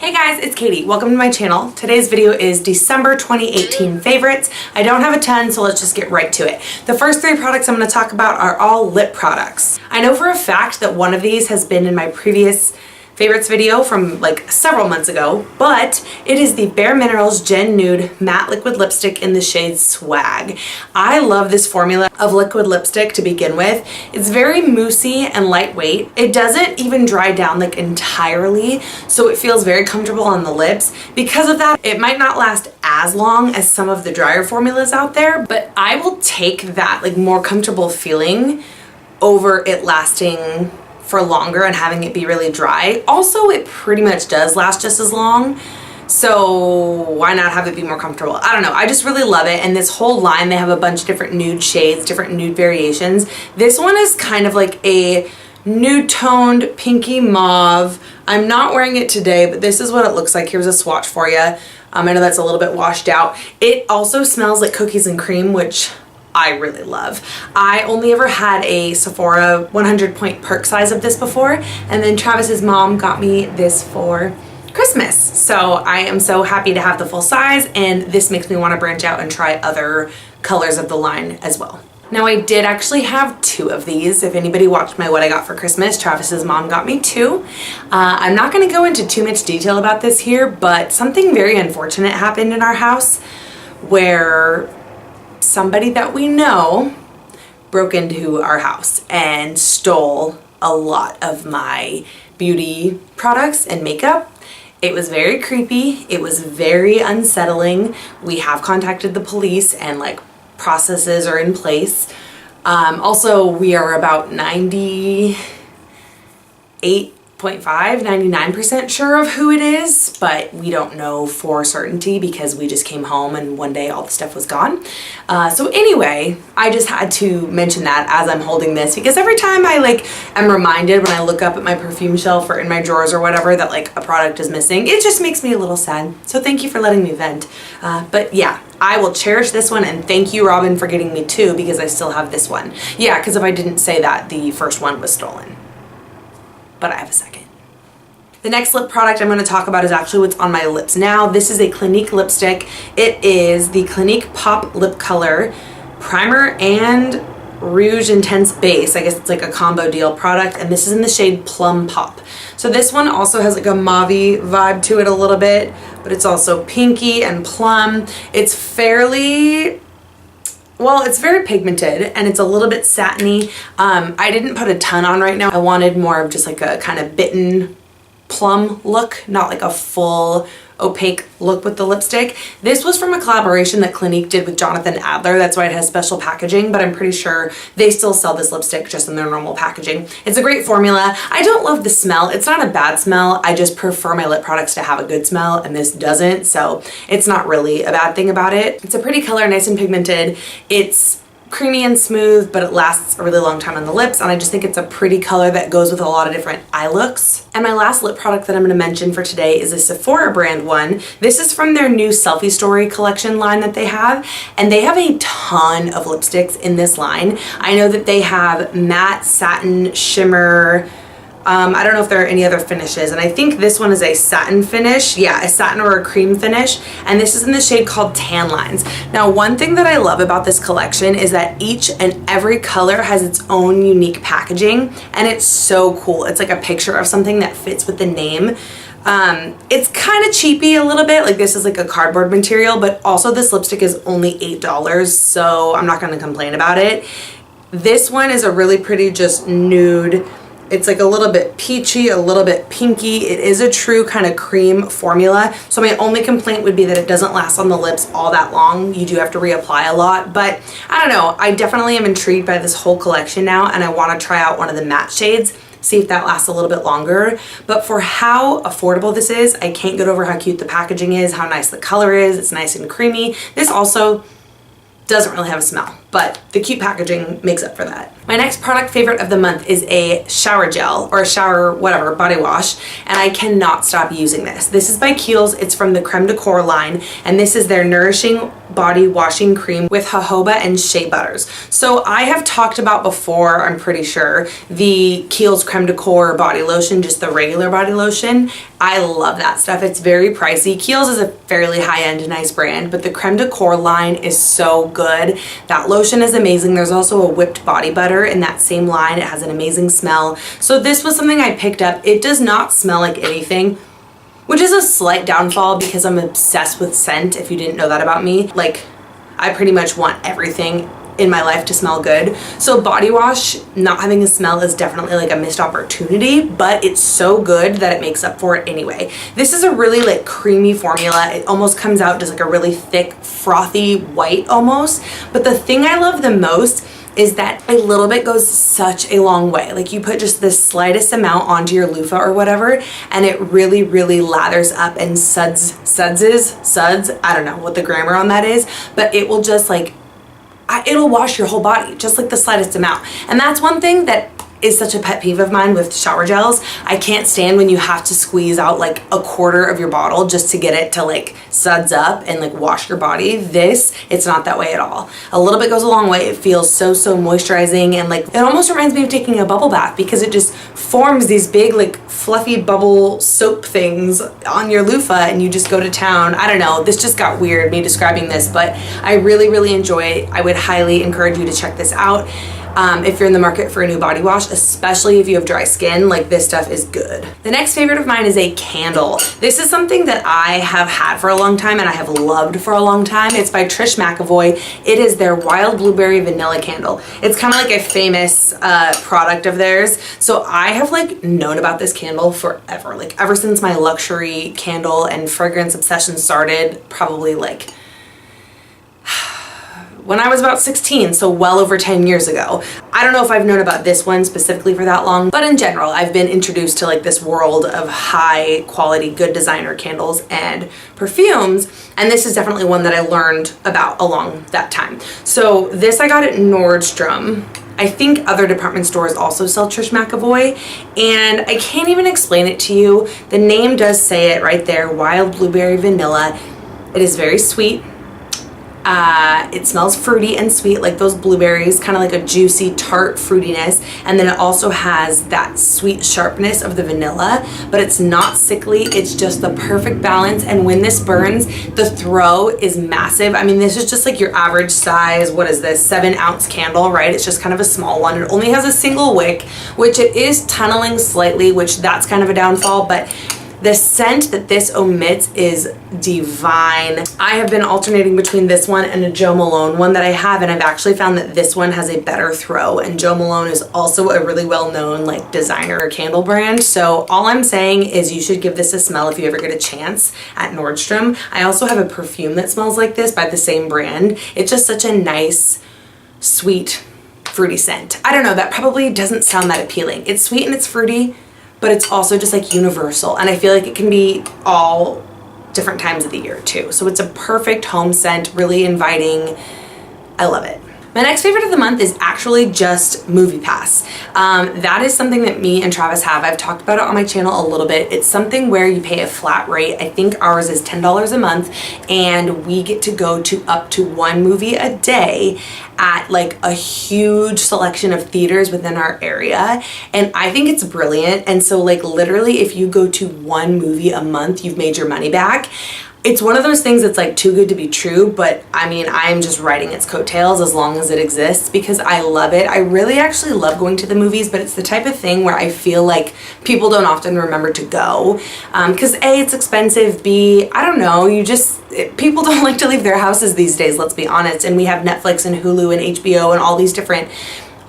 Hey guys, it's Katie. Welcome to my channel. Today's video is December 2018 favorites. I don't have a ton, so let's just get right to it. The first three products I'm going to talk about are all lip products. I know for a fact that one of these has been in my previous favorites video from like several months ago, but it is the Bare Minerals Gen Nude Matte Liquid Lipstick in the shade Swag. I love this formula of liquid lipstick to begin with. It's very moussey and lightweight. It doesn't even dry down like entirely, so it feels very comfortable on the lips. Because of that, it might not last as long as some of the drier formulas out there, but I will take that like more comfortable feeling over it lasting for longer and having it be really dry. Also, it pretty much does last just as long, so why not have it be more comfortable? I don't know, I just really love it. And this whole line, they have a bunch of different nude shades, different nude variations. This one is kind of like a nude toned pinky mauve. I'm not wearing it today, but this is what it looks like. Here's a swatch for you. I know that's a little bit washed out. It also smells like cookies and cream, which I really love. I only ever had a Sephora 100 point perk size of this before, and then Travis's mom got me this for Christmas. So I am so happy to have the full size, and this makes me want to branch out and try other colors of the line as well. Now, I did actually have two of these. If anybody watched my What I Got for Christmas, Travis's mom got me two. I'm not going to go into too much detail about this here, but something very unfortunate happened in our house where somebody that we know broke into our house and stole a lot of my beauty products and makeup. It was very creepy. It was very unsettling. We have contacted the police and like processes are in place. Also, we are about 99% sure of who it is, but we don't know for certainty because we just came home and one day all the stuff was gone. So anyway, I just had to mention that as I'm holding this, because every time I like am reminded when I look up at my perfume shelf or in my drawers or whatever that like a product is missing, it just makes me a little sad. So thank you for letting me vent. But yeah, I will cherish this one, and thank you, Robin, for getting me two because I still have this one. Yeah, because if I didn't say that, the first one was stolen. But I have a second. The next lip product I'm going to talk about is actually what's on my lips now. This is a Clinique lipstick. It is the Clinique Pop Lip Color Primer and Rouge Intense Base. I guess it's like a combo deal product, and this is in the shade Plum Pop. So this one also has like a mauve-y vibe to it a little bit, but it's also pinky and plum. It's fairly... well, it's very pigmented and it's a little bit satiny. I didn't put a ton on right now. I wanted more of just like a kind of bitten plum look, not like a full opaque look with the lipstick. This was from a collaboration that Clinique did with Jonathan Adler. That's why it has special packaging, but I'm pretty sure they still sell this lipstick just in their normal packaging. It's a great formula. I don't love the smell. It's not a bad smell. I just prefer my lip products to have a good smell, and this doesn't, so it's not really a bad thing about it. It's a pretty color, nice and pigmented. It's creamy and smooth, but it lasts a really long time on the lips, and I just think it's a pretty color that goes with a lot of different eye looks. And my last lip product that I'm going to mention for today is a Sephora brand one. This is from their new Selfie Story collection line that they have, and they have a ton of lipsticks in this line. I know that they have matte, satin, shimmer, I don't know if there are any other finishes, and I think this one is a satin finish. Yeah, a satin or a cream finish, and this is in the shade called Tan Lines. Now, one thing that I love about this collection is that each and every color has its own unique packaging, and it's so cool. It's like a picture of something that fits with the name. It's kind of cheapy a little bit, like this is like a cardboard material, but also this lipstick is only $8, so I'm not going to complain about it. This one is a really pretty just nude. It's like a little bit peachy, a little bit pinky. It is a true kind of cream formula. So my only complaint would be that it doesn't last on the lips all that long. You do have to reapply a lot, but I don't know. I definitely am intrigued by this whole collection now, and I want to try out one of the matte shades, see if that lasts a little bit longer. But for how affordable this is, I can't get over how cute the packaging is, how nice the color is. It's nice and creamy. This also doesn't really have a smell. but the cute packaging makes up for that. My next product favorite of the month is a shower gel, or a shower whatever body wash, and I cannot stop using this. This is by Kiehl's. It's from the Creme de Corps line, and this is their nourishing body washing cream with jojoba and shea butters. So I have talked about before, I'm pretty sure, the Kiehl's Creme de Corps body lotion, just the regular body lotion. I love that stuff. It's very pricey. Kiehl's is a fairly high-end nice brand, but the Creme de Corps line is so good. That lotion is amazing. There's also a whipped body butter in that same line. It has an amazing smell. So this was something I picked up. It does not smell like anything, which is a slight downfall because I'm obsessed with scent, if you didn't know that about me. Like, I pretty much want everything in my life to smell good. So body wash not having a smell is definitely like a missed opportunity, but it's so good that it makes up for it anyway. This is a really like creamy formula. It almost comes out just like a really thick, frothy white almost. But the thing I love the most is that a little bit goes such a long way. Like, you put just the slightest amount onto your loofah or whatever, and it really, really lathers up and suds, I don't know what the grammar on that is, but it will just like, it'll wash your whole body, just like the slightest amount. And that's one thing that is such a pet peeve of mine with shower gels. I can't stand when you have to squeeze out like a quarter of your bottle just to get it to like suds up and like wash your body. This, it's not that way at all. A little bit goes a long way. It feels so moisturizing, and like it almost reminds me of taking a bubble bath because it just forms these big like fluffy bubble soap things on your loofah and you just go to town. I don't know, this just got weird, me describing this, but I really, really enjoy it. I would highly encourage you to check this out. If you're in the market for a new body wash, especially if you have dry skin, like this stuff is good. The next favorite of mine is a candle. This is something that I have had for a long time and I have loved for a long time. It's by Trish McEvoy. It is their Wild Blueberry Vanilla Candle. It's kind of like a famous product of theirs. So I have like known about this candle forever, like ever since my luxury candle and fragrance obsession started, probably like when I was about 16, so well over 10 years ago. I don't know if I've known about this one specifically for that long, but in general, I've been introduced to like this world of high quality, good designer candles and perfumes, and this is definitely one that I learned about along that time. So this I got at Nordstrom. I think other department stores also sell Trish McEvoy, and I can't even explain it to you. The name does say it right there, Wild Blueberry Vanilla. It is very sweet. It smells fruity and sweet like those blueberries, kind of like a juicy tart fruitiness, and then it also has that sweet sharpness of the vanilla, but it's not sickly. It's just the perfect balance, and when this burns, the throw is massive. I mean, this is just like your average size, what is this, 7-ounce candle, right? It's just kind of a small one. It only has a single wick, which it is tunneling slightly, which that's kind of a downfall, but the scent that this omits is divine. I have been alternating between this one and a Jo Malone one that I have, and I've actually found that this one has a better throw, and Jo Malone is also a really well-known like designer candle brand. So all I'm saying is you should give this a smell if you ever get a chance at Nordstrom. I also have a perfume that smells like this by the same brand. It's just such a nice, sweet, fruity scent. I don't know, that probably doesn't sound that appealing. It's sweet and it's fruity, but it's also just like universal, and I feel like it can be all different times of the year too. So it's a perfect home scent, really inviting. I love it. My next favorite of the month is actually just MoviePass. That is something that me and Travis have. I've talked about it on my channel a little bit. It's something where you pay a flat rate. I think ours is $10 a month, and we get to go to up to one movie a day at like a huge selection of theaters within our area, and I think it's brilliant. And so like literally if you go to one movie a month, you've made your money back. It's one of those things that's like too good to be true, but I mean, I'm just riding its coattails as long as it exists because I love it. I really actually love going to the movies, but it's the type of thing where I feel like people don't often remember to go because A, it's expensive, B, I don't know, people don't like to leave their houses these days, let's be honest, and we have Netflix and Hulu and HBO and all these different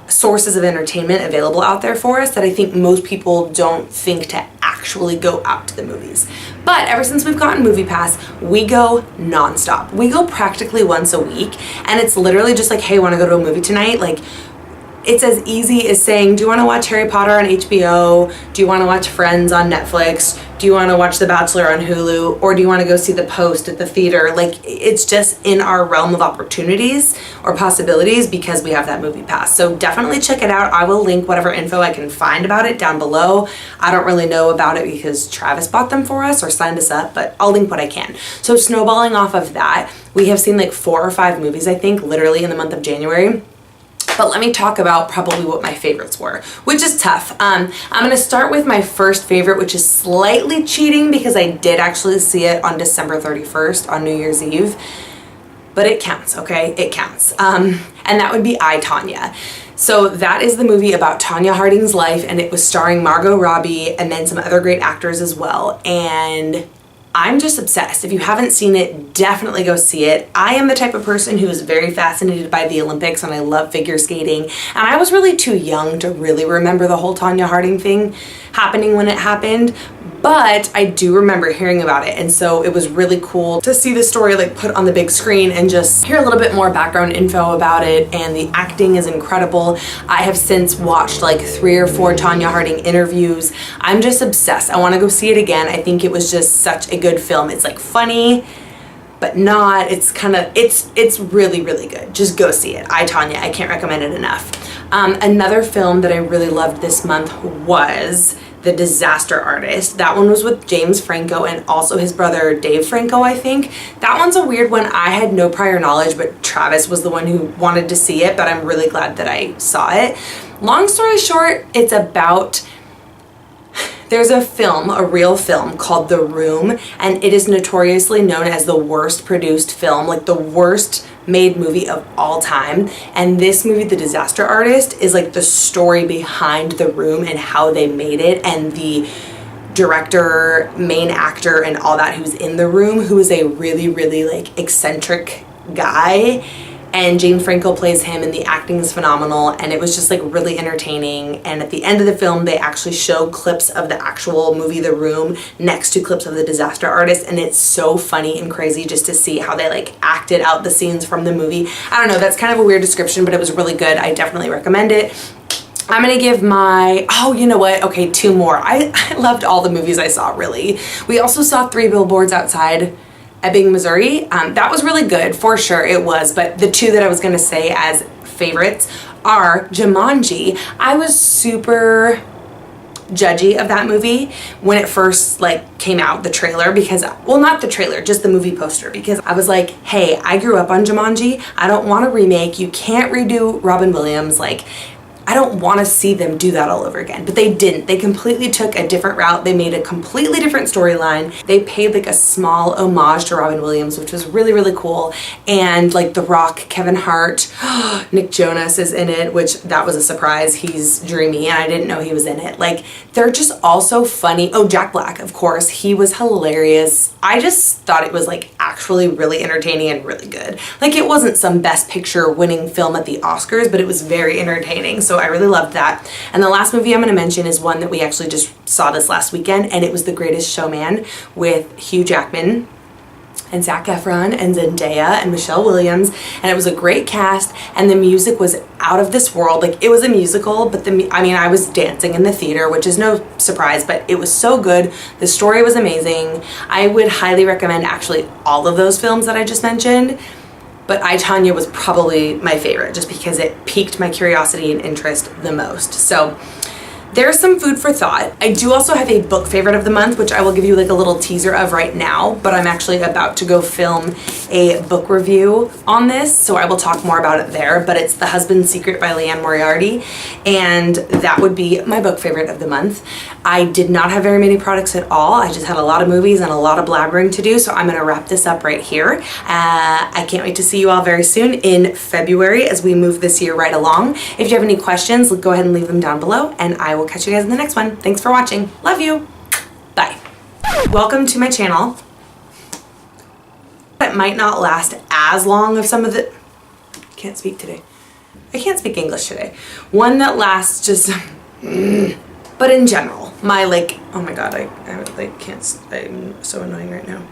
sources of entertainment available out there for us that I think most people don't think to actually go out to the movies. But ever since we've gotten MoviePass, we go nonstop. We go practically once a week, and it's literally just like, hey, want to go to a movie tonight? Like, it's as easy as saying, do you want to watch Harry Potter on HBO? Do you want to watch Friends on Netflix? Do you want to watch The Bachelor on Hulu? Or do you want to go see The Post at the theater? Like, it's just in our realm of opportunities or possibilities because we have that movie pass. So definitely check it out. I will link whatever info I can find about it down below. I don't really know about it because Travis bought them for us or signed us up, but I'll link what I can. So snowballing off of that, we have seen like 4 or 5 movies, I think, literally in the month of January. But let me talk about probably what my favorites were, which is tough. I'm going to start with my first favorite, which is slightly cheating because I did actually see it on December 31st on New Year's Eve. But it counts, okay? It counts. And that would be I, Tonya. So that is the movie about Tonya Harding's life, and it was starring Margot Robbie and then some other great actors as well. And I'm just obsessed. If you haven't seen it, definitely go see it. I am the type of person who is very fascinated by the Olympics, and I love figure skating. And I was really too young to really remember the whole Tonya Harding thing happening when it happened, but I do remember hearing about it. And so it was really cool to see the story like put on the big screen and just hear a little bit more background info about it. And the acting is incredible. I have since watched like 3 or 4 Tonya Harding interviews. I'm just obsessed. I want to go see it again. I think it was just such a good film. It's like funny, but not, it's kind of, it's really, really good. Just go see it. I, Tonya, I can't recommend it enough. Another film that I really loved this month was The Disaster Artist. That one was with James Franco and also his brother Dave Franco, I think. That one's a weird one. I had no prior knowledge, but Travis was the one who wanted to see it, but I'm really glad that I saw it. Long story short, it's about, there's a film, a real film called The Room, and it is notoriously known as the worst produced film, like the worst made movie of all time. And this movie, The Disaster Artist, is like the story behind The Room and how they made it, and the director, main actor, and all that who's in The Room, who is a really, really like eccentric guy. And James Franco plays him, and the acting is phenomenal, and it was just like really entertaining. And at the end of the film, they actually show clips of the actual movie The Room next to clips of The Disaster Artist, and it's so funny and crazy just to see how they like acted out the scenes from the movie. I don't know, that's kind of a weird description, but it was really good. I definitely recommend it. I'm gonna give my, oh, you know what? Okay, 2 more. I loved all the movies I saw, really. We also saw 3 Billboards Outside Ebbing, Missouri. That was really good, for sure it was, but the 2 that I was gonna say as favorites are Jumanji. I was super judgy of that movie when it first like came out, the trailer, because, well, not the trailer, just the movie poster, because I was like, hey, I grew up on Jumanji. I don't want a remake. You can't redo Robin Williams. Like, I don't want to see them do that all over again. But they didn't. They completely took a different route. They made a completely different storyline. They paid like a small homage to Robin Williams, which was really, really cool. And like The Rock, Kevin Hart, Nick Jonas is in it, which that was a surprise. He's dreamy and I didn't know he was in it. Like, they're just all so funny. Oh, Jack Black, of course. He was hilarious. I just thought it was like actually really entertaining and really good. Like, it wasn't some Best Picture winning film at the Oscars, but it was very entertaining. So I really loved that. And the last movie I'm going to mention is one that we actually just saw this last weekend, and it was The Greatest Showman with Hugh Jackman and Zac Efron and Zendaya and Michelle Williams, and it was a great cast, and the music was out of this world. Like, it was a musical, but I was dancing in the theater, which is no surprise, but it was so good. The story was amazing. I would highly recommend actually all of those films that I just mentioned. But I, Tonya was probably my favorite just because it piqued my curiosity and interest the most. So there's some food for thought. I do also have a book favorite of the month, which I will give you like a little teaser of right now, but I'm actually about to go film a book review on this, so I will talk more about it there. But it's The Husband's Secret by Leanne Moriarty, and that would be my book favorite of the month. I did not have very many products at all. I just had a lot of movies and a lot of blabbering to do, so I'm gonna wrap this up right here. I can't wait to see you all very soon in February as we move this year right along. If you have any questions, go ahead and leave them down below, and I will catch you guys in the next one. Thanks for watching. Love you. Bye. Welcome to my channel. It might not last as long of some of the, can't speak today. I can't speak English today. One that lasts just, but in general, my like, oh my God, I like can't, I'm so annoying right now.